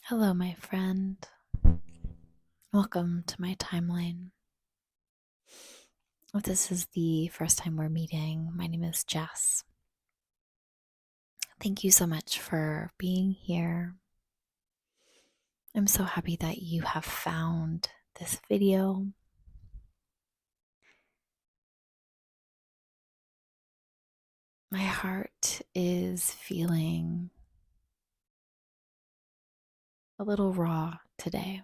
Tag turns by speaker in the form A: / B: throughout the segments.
A: Hello, my friend. Welcome to my timeline. If this is the first time we're meeting, my name is Jess. Thank you so much for being here. I'm so happy that you have found this video. My heart is feeling a little raw today.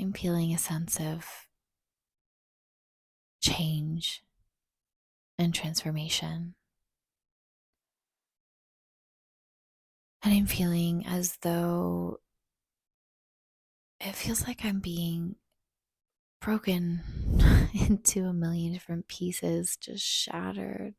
A: I'm feeling a sense of change and transformation. And I'm feeling as though it feels like I'm being broken into a million different pieces, just shattered.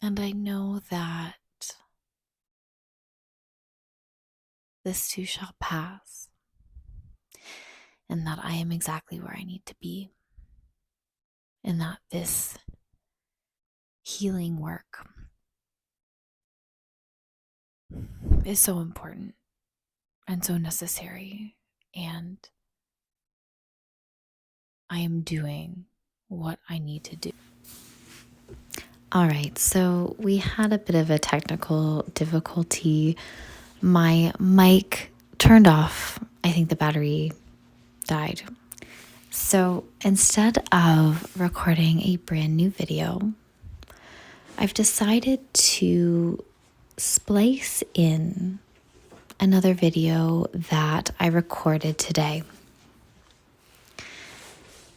A: And I know that this too shall pass, and that I am exactly where I need to be, and that this healing work is so important and so necessary, and I am doing what I need to do. All right, so we had a bit of a technical difficulty. My mic turned off. I think the battery died. So instead of recording a brand new video, I've decided to splice in another video that I recorded today.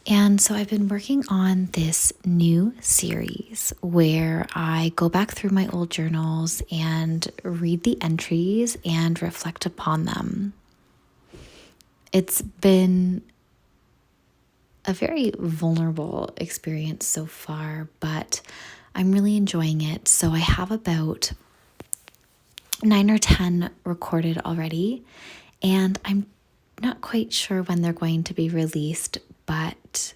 A: And so I've been working on this new series where I go back through my old journals and read the entries and reflect upon them. It's been a very vulnerable experience so far, but I'm really enjoying it. So I have about 9 or 10 recorded already, and I'm not quite sure when they're going to be released, but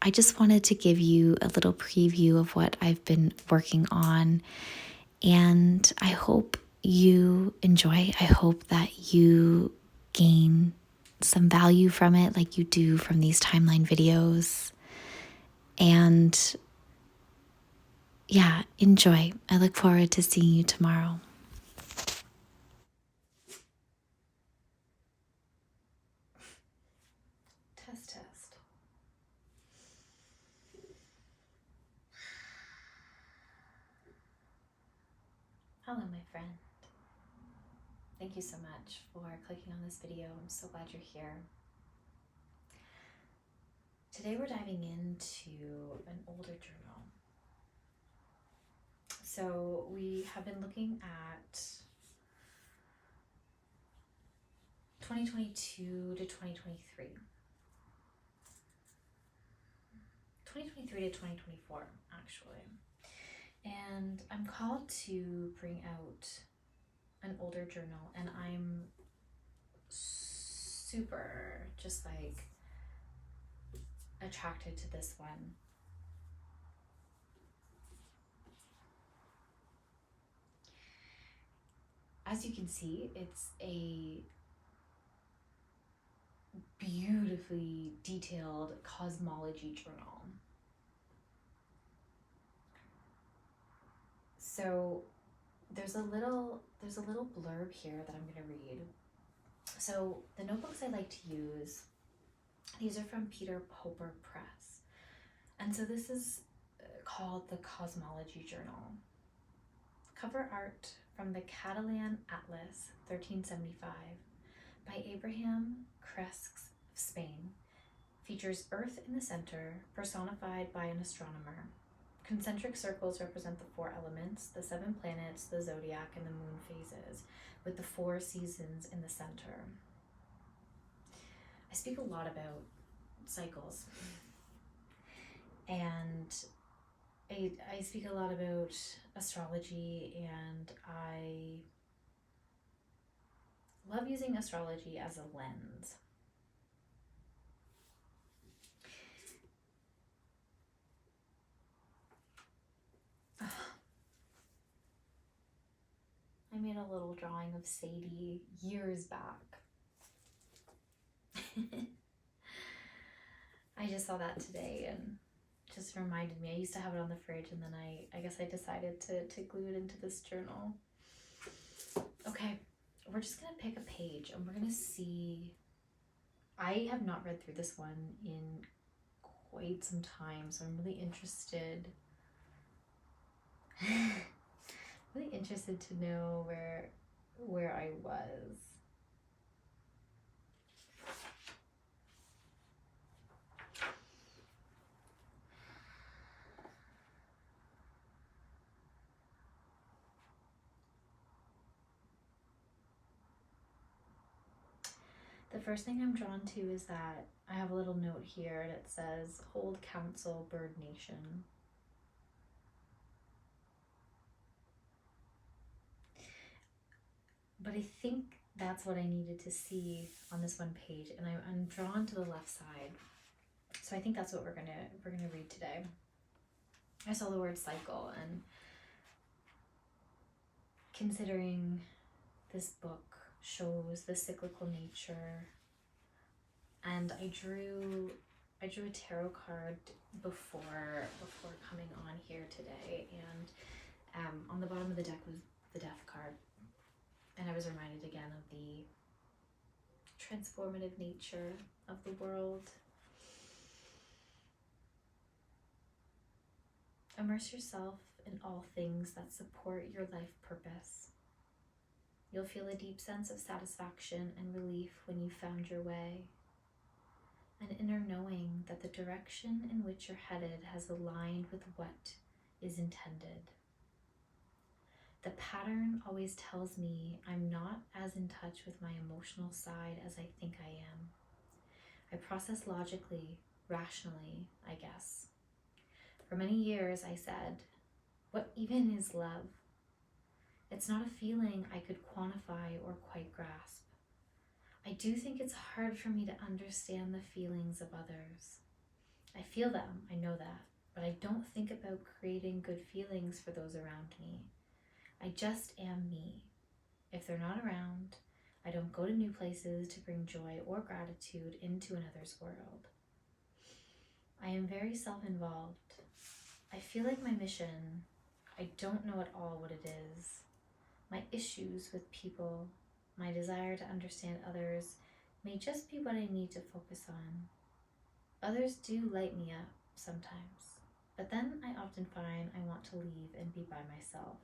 A: I just wanted to give you a little preview of what I've been working on, and I hope you enjoy. I hope that you gain some value from it like you do from these timeline videos. And yeah, enjoy. I look forward to seeing you tomorrow. Test, test. Hello, my friend. Thank you so much for clicking on this video. I'm so glad you're here. Today we're diving into an older journal. So we have been looking at 2022 to 2023. 2023 to 2024, actually. And I'm called to bring out an older journal, and I'm super just like attracted to this one. As you can see, it's a beautifully detailed cosmology journal. So there's a little blurb here that I'm going to read. So the notebooks I like to use, these are from Peter Popper Press. And so this is called the Cosmology Journal. Cover art from the Catalan Atlas 1375 by Abraham Cresques of Spain. Features Earth in the center, personified by an astronomer. Concentric circles represent the 4 elements, the 7 planets, the zodiac, and the moon phases, with the 4 seasons in the center. I speak a lot about cycles, and I speak a lot about astrology, and I love using astrology as a lens. made a little drawing of Sadie years back. I just saw that today and just reminded me. I used to have it on the fridge, and then I guess I decided to glue it into this journal. Okay, we're just gonna pick a page and we're gonna see. I have not read through this one in quite some time, so I'm really interested really interested to know where I was. The first thing I'm drawn to is that I have a little note here that says, "Hold council, Bird Nation." But I think that's what I needed to see on this one page, and I'm drawn to the left side. So I think that's what we're gonna read today. I saw the word cycle, and considering this book shows the cyclical nature, and I drew a tarot card before coming on here today, and on the bottom of the deck was the Death card, and I was reminded again of the transformative nature of the world. Immerse yourself in all things that support your life purpose. You'll feel a deep sense of satisfaction and relief when you've found your way, an inner knowing that the direction in which you're headed has aligned with what is intended. The pattern always tells me I'm not as in touch with my emotional side as I think I am. I process logically, rationally, I guess. For many years I said, what even is love? It's not a feeling I could quantify or quite grasp. I do think it's hard for me to understand the feelings of others. I feel them, I know that, but I don't think about creating good feelings for those around me. I just am me. If they're not around, I don't go to new places to bring joy or gratitude into another's world. I am very self-involved. I feel like my mission, I don't know at all what it is. My issues with people, my desire to understand others may just be what I need to focus on. Others do light me up sometimes, but then I often find I want to leave and be by myself.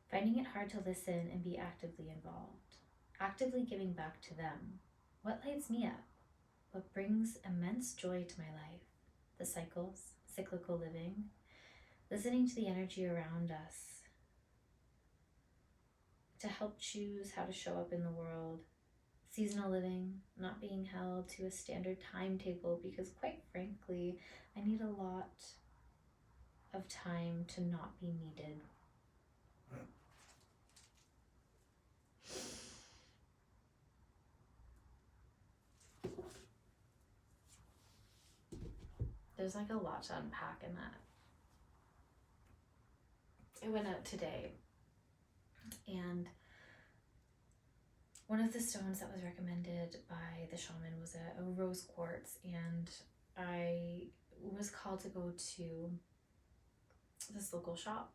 A: Finding it hard to listen and be actively involved, actively giving back to them. What lights me up? What brings immense joy to my life? The cycles, cyclical living, listening to the energy around us, to help choose how to show up in the world, seasonal living, not being held to a standard timetable, because quite frankly, I need a lot of time to not be needed. There's like a lot to unpack in that. I went out today, and one of the stones that was recommended by the shaman was a rose quartz, and I was called to go to this local shop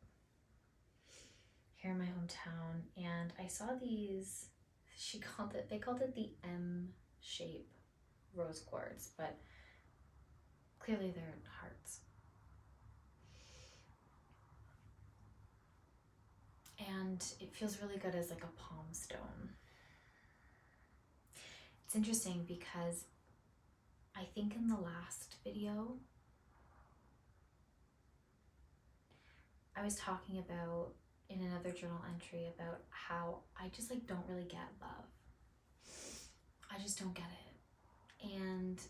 A: here in my hometown, and I saw these, they called it the M shape rose quartz, but clearly they're hearts. And it feels really good as like a palm stone. It's interesting because I think in the last video, I was talking about, in another journal entry, about how I just like don't really get love. I just don't get it. And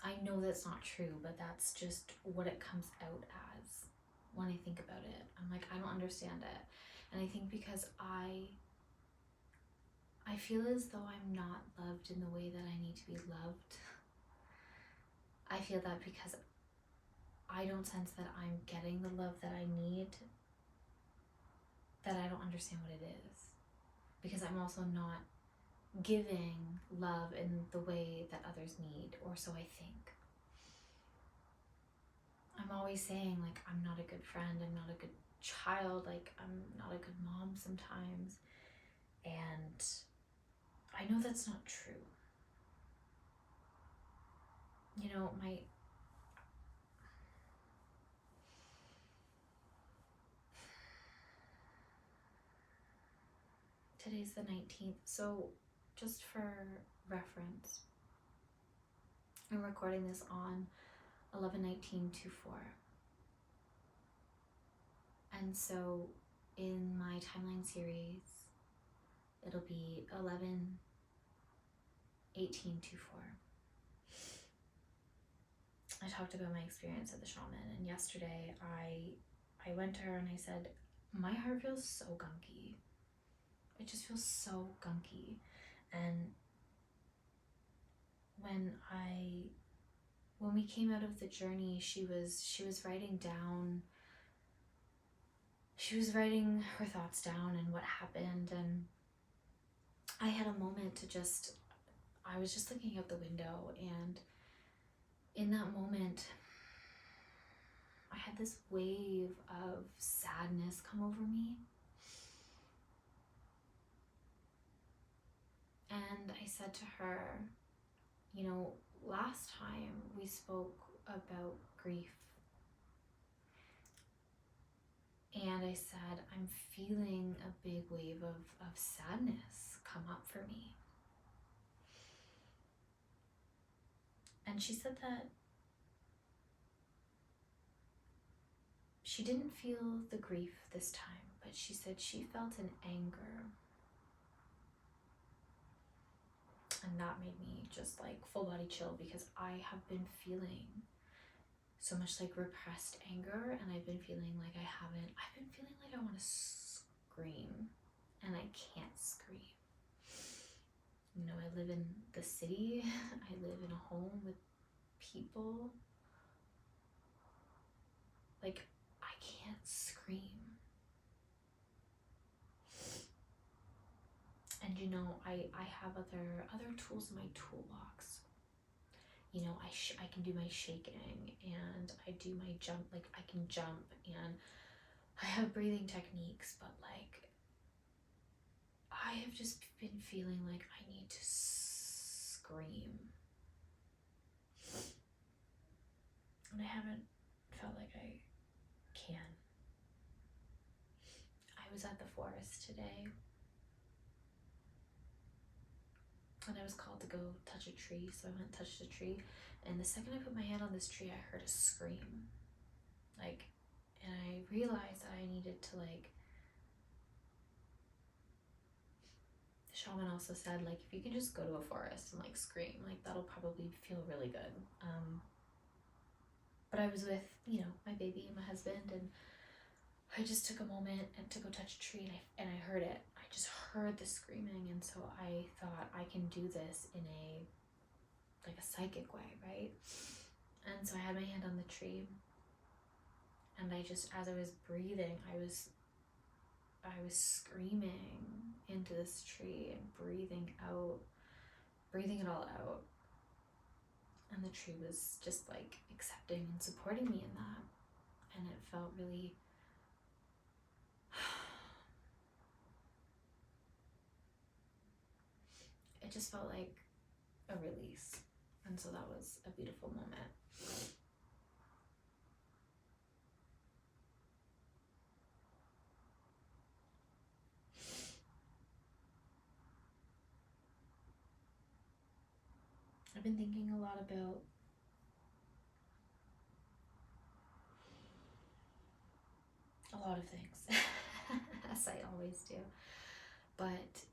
A: I know that's not true, but that's just what it comes out as when I think about it. I'm like, I don't understand it. And I think because I feel as though I'm not loved in the way that I need to be loved. I feel that because I don't sense that I'm getting the love that I need, that I don't understand what it is. because I'm also not giving love in the way that others need, or so I think. I'm always saying, like, I'm not a good friend, I'm not a good child, like, I'm not a good mom sometimes. And I know that's not true. You know, today's the 19th, so just for reference, I'm recording this on 11/19/24. And so in my timeline series, it'll be 11/18/24. I talked about my experience at the shaman, and yesterday I went to her and I said, my heart feels so gunky. It just feels so gunky. And when we came out of the journey, she was writing down, she was writing her thoughts down and what happened. And I had a moment to I was just looking out the window, and in that moment I had this wave of sadness come over me. And I said to her, you know, last time we spoke about grief, and I said, I'm feeling a big wave of sadness come up for me. And she said that she didn't feel the grief this time, but she said she felt an anger. And that made me just like full body chill, because I have been feeling so much like repressed anger, and I've been feeling like I've been feeling like I want to scream and I can't scream. You know, I live in the city, I live in a home with people. Like, I can't scream. And you know, I have other tools in my toolbox. You know, I can do my shaking, and I do my jump, like I can jump, and I have breathing techniques, but like I have just been feeling like I need to scream. And I haven't felt like I can. I was at the forest today, and I was called to go touch a tree, so I went and touched a tree, and the second I put my hand on this tree, I heard a scream. Like, and I realized that I needed to, like, the shaman also said, like, if you can just go to a forest and like scream, like that'll probably feel really good. But I was with, you know, my baby and my husband, and I just took a moment and to go touch a tree, and I heard it. I just heard the screaming, and so I thought, I can do this in a psychic way, right? And so I had my hand on the tree, and I just, as I was breathing, I was screaming into this tree and breathing it all out. And the tree was just like accepting and supporting me in that. And it felt really, it just felt like a release. And so that was a beautiful moment. I've been thinking a lot about a lot of things, as I always do. But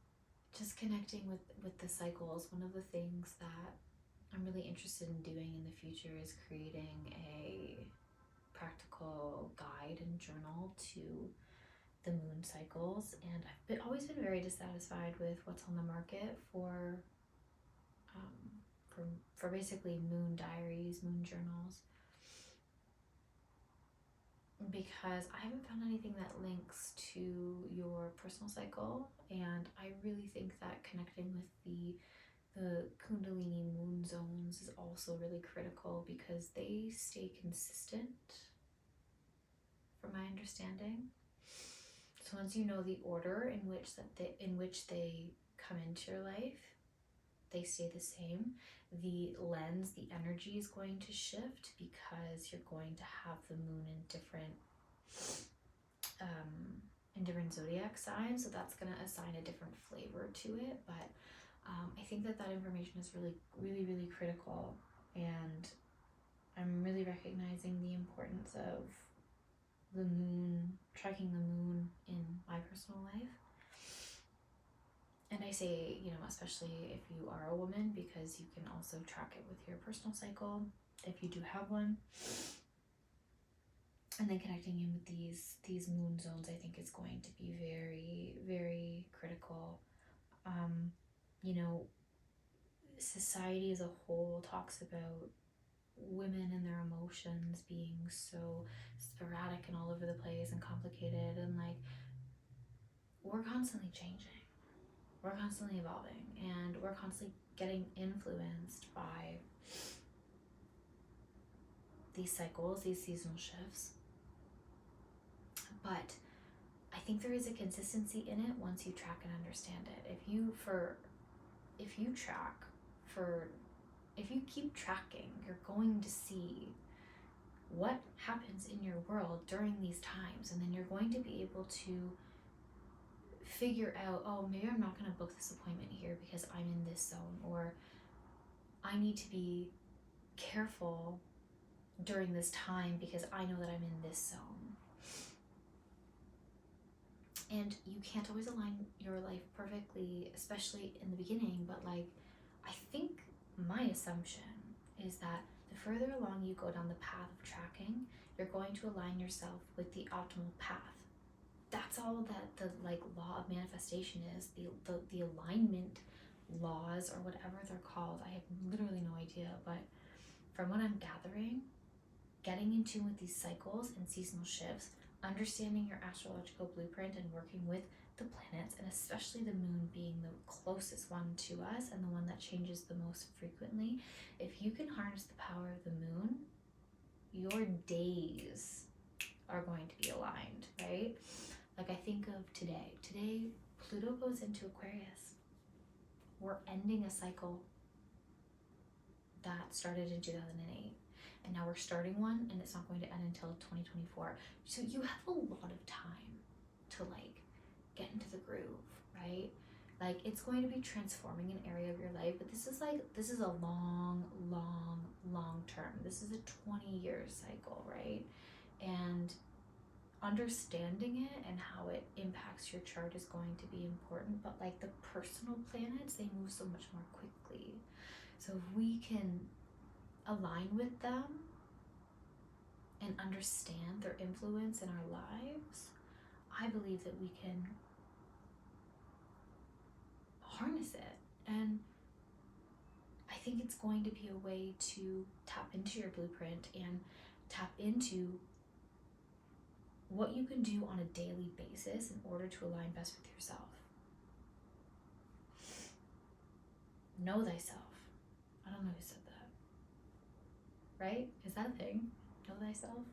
A: just connecting with the cycles, one of the things that I'm really interested in doing in the future is creating a practical guide and journal to the moon cycles. And I've always been very dissatisfied with what's on the market for basically moon diaries, moon journals. because I haven't found anything that links to your personal cycle, and I really think that connecting with the Kundalini moon zones is also really critical because they stay consistent, from my understanding. So once you know the order in which they come into your life, they stay the same. The lens, the energy is going to shift because you're going to have the moon in different zodiac signs, so that's going to assign a different flavor to it. But I think that information is really, really, really critical, and I'm really recognizing the importance of the moon, tracking the moon in my personal life. And I say, especially if you are a woman, because you can also track it with your personal cycle if you do have one. And then connecting in with these moon zones, I think, is going to be very, very critical. Society as a whole talks about women and their emotions being so sporadic and all over the place and complicated, and like, we're constantly changing, we're constantly evolving, and we're constantly getting influenced by these cycles, these seasonal shifts. But I think there is a consistency in it once you track and understand it. If you keep tracking, you're going to see what happens in your world during these times, and then you're going to be able to figure out, oh, maybe I'm not going to book this appointment here because I'm in this zone, or I need to be careful during this time because I know that I'm in this zone. And you can't always align your life perfectly, especially in the beginning, but like, I think my assumption is that the further along you go down the path of tracking, you're going to align yourself with the optimal path. That's all that the law of manifestation is, the alignment laws, or whatever they're called. I have literally no idea, but from what I'm gathering, getting in tune with these cycles and seasonal shifts, understanding your astrological blueprint and working with the planets, and especially the moon being the closest one to us and the one that changes the most frequently, if you can harness the power of the moon, your days are going to be aligned, right? Like, I think of today. Today, Pluto goes into Aquarius. We're ending a cycle that started in 2008. And now we're starting one, and it's not going to end until 2024. So you have a lot of time to get into the groove, right? It's going to be transforming an area of your life, but this is a long, long, long term. This is a 20-year cycle, right? And understanding it and how it impacts your chart is going to be important, but the personal planets, they move so much more quickly. So if we can align with them and understand their influence in our lives, I believe that we can harness it. And I think it's going to be a way to tap into your blueprint and tap into what you can do on a daily basis in order to align best with yourself. Know thyself. I don't know who said that. Right? Is that a thing? Know thyself?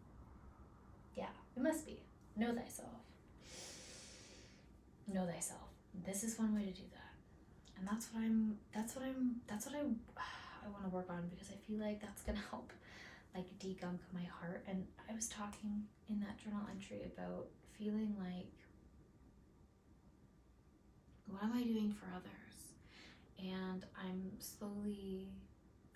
A: Yeah, it must be. Know thyself. Know thyself. This is one way to do that. And that's what I want to work on, because I feel like that's gonna help degunk my heart. And I was talking in that journal entry about feeling like, what am I doing for others? And I'm slowly,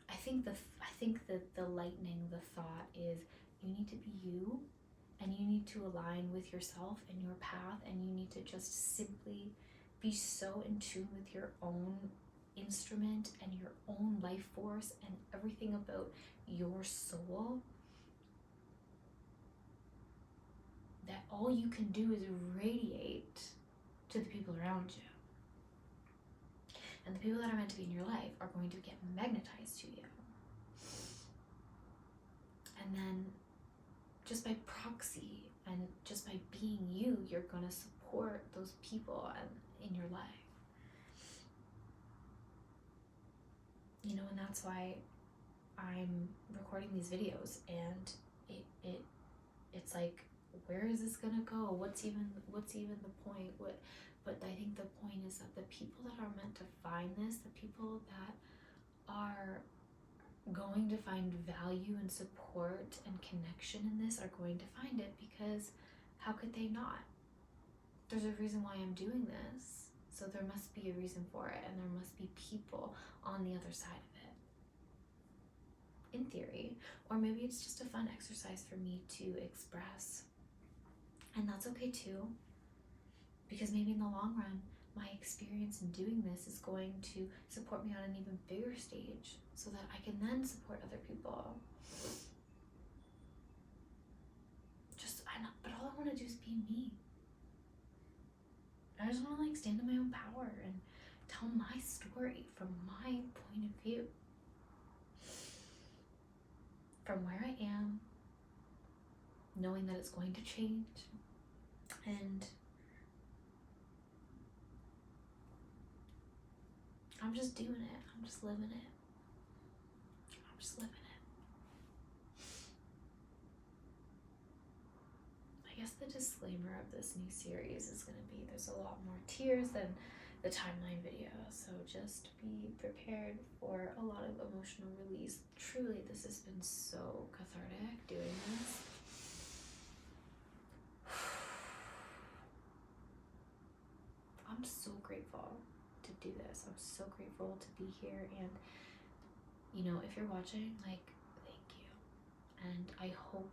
A: I think that the lightning, the thought is, you need to be you, and you need to align with yourself and your path, and you need to just simply be so in tune with your own instrument and your own life force and everything about your soul, that all you can do is radiate to the people around you. And the people that are meant to be in your life are going to get magnetized to you. And then just by proximity, proxy, and just by being you, you're going to support those people in your life. You know, and that's why I'm recording these videos, and it's like, where is this gonna go? What's even the point? But I think the point is that the people that are meant to find this, the people that are going to find value and support and connection in this, are going to find it, because how could they not? There's a reason why I'm doing this, so there must be a reason for it, and there must be people on the other side of it, in theory. Or maybe it's just a fun exercise for me to express, and that's okay too, because maybe in the long run, my experience in doing this is going to support me on an even bigger stage, so that I can then support other people. But all I want to do is be me. I just want to stand in my own power and tell my story from my point of view, from where I am, knowing that it's going to change, and I'm just doing it. I'm just living it. I'm just living it. I guess the disclaimer of this new series is going to be, there's a lot more tears than the timeline video, so just be prepared for a lot of emotional release. Truly, this has been so cathartic doing this. I'm so grateful to do this. I'm so grateful to be here, and you know, if you're watching, like, thank you. And I hope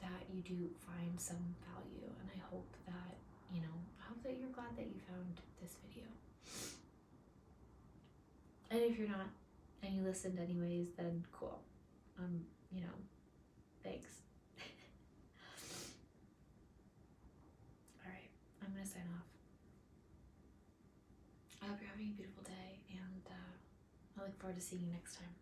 A: that you do find some value, and I hope that, you know, I hope that you're glad that you found this video. And if you're not, and you listened anyways, then cool. You know, thanks. All right, I'm gonna sign off. I hope you're having a beautiful day, and I look forward to seeing you next time.